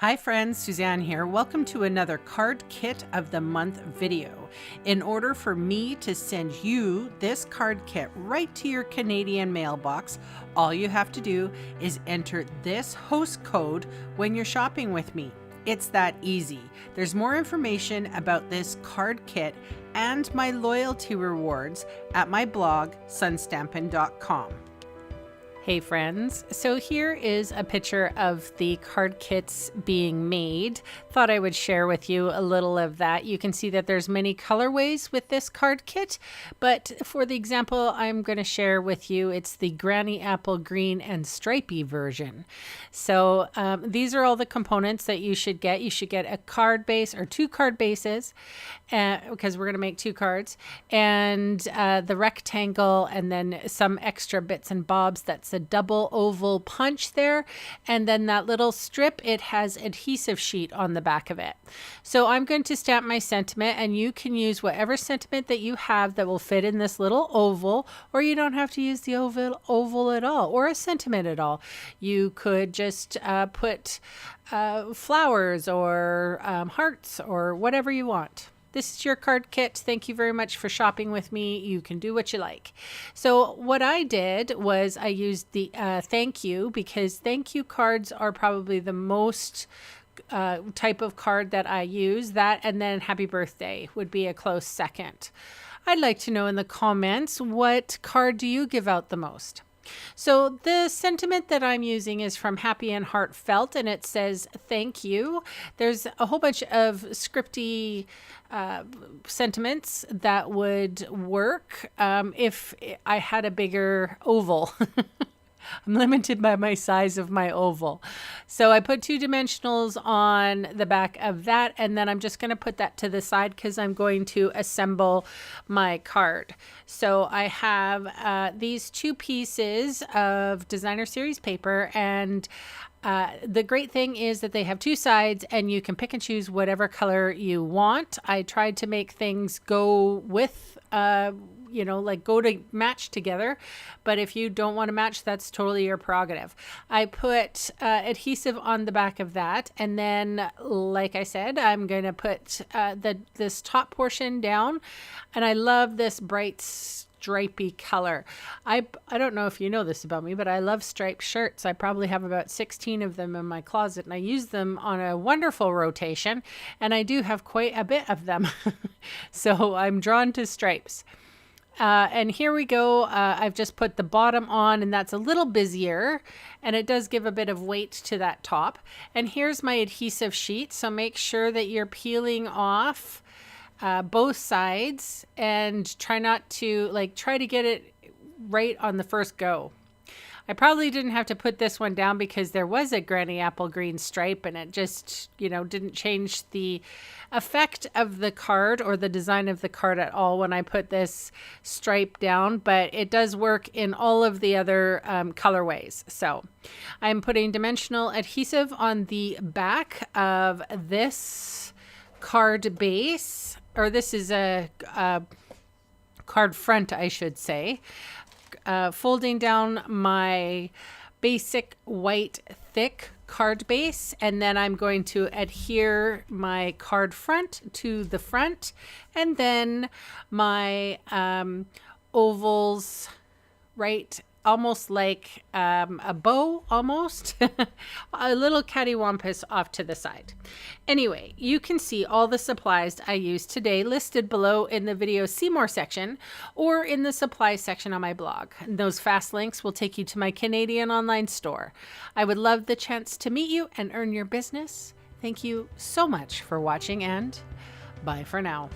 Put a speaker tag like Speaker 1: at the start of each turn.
Speaker 1: Hi friends, Suzanne here. Welcome to another Card Kit of the Month video. In order for me to send you this card kit right to your Canadian mailbox, all you have to do is enter this host code when you're shopping with me. It's that easy. There's more information about this card kit and my loyalty rewards at my blog, sunstampin.com. Hey friends, so here is a picture of the card kits being made. Thought I would share with you a little of that. You can see that there's many colorways with this card kit, but for the example I'm going to share with you, it's the Granny Apple green and stripy version. So these are all the components that you should get. You should get a card base or two card bases because we're going to make two cards, and the rectangle, and then some extra bits and bobs. That's a double oval punch there, and then that little strip, it has adhesive sheet on the back of it. So I'm going to stamp my sentiment, and you can use whatever sentiment that you have that will fit in this little oval, or you don't have to use the oval at all, or a sentiment at all. You could just put flowers or hearts or whatever you want. This is your card kit. Thank you very much for shopping with me. You can do what you like. So what I did was I used the thank you, because thank you cards are probably the most type of card that I use. That, and then happy birthday would be a close second. I'd like to know in the comments, what card do you give out the most? So the sentiment that I'm using is from Happy and Heartfelt, and it says thank you. There's a whole bunch of scripty sentiments that would work if I had a bigger oval. I'm limited by my size of my oval. So I put 2 dimensionals on the back of that, and then I'm just going to put that to the side because I'm going to assemble my card. So I have these 2 pieces of designer series paper, and the great thing is that they have 2 sides and you can pick and choose whatever color you want. I tried to make things go with like go to match together, but if you don't want to match, that's totally your prerogative. I put adhesive on the back of that, and then, like I said, I'm going to put this top portion down, and I love this bright stripy color. I don't know if you know this about me, but I love striped shirts. I probably have about 16 of them in my closet, and I use them on a wonderful rotation, and I do have quite a bit of them. So I'm drawn to stripes. And here we go. I've just put the bottom on, and that's a little busier, and it does give a bit of weight to that top. And here's my adhesive sheet. So make sure that you're peeling off both sides, and try not to try to get it right on the first go. I probably didn't have to put this one down because there was a Granny Apple green stripe, and it just, didn't change the effect of the card or the design of the card at all when I put this stripe down, but it does work in all of the other colorways. So I'm putting dimensional adhesive on the back of this card base, or this is a card front, I should say. Folding down my basic white thick card base, and then I'm going to adhere my card front to the front, and then my ovals right almost like a bow, almost a little cattywampus off to the side. Anyway, you can see all the supplies I used today listed below in the video see more section, or in the supplies section on my blog. And those fast links will take you to my Canadian online store. I would love the chance to meet you and earn your business. Thank you so much for watching, and bye for now.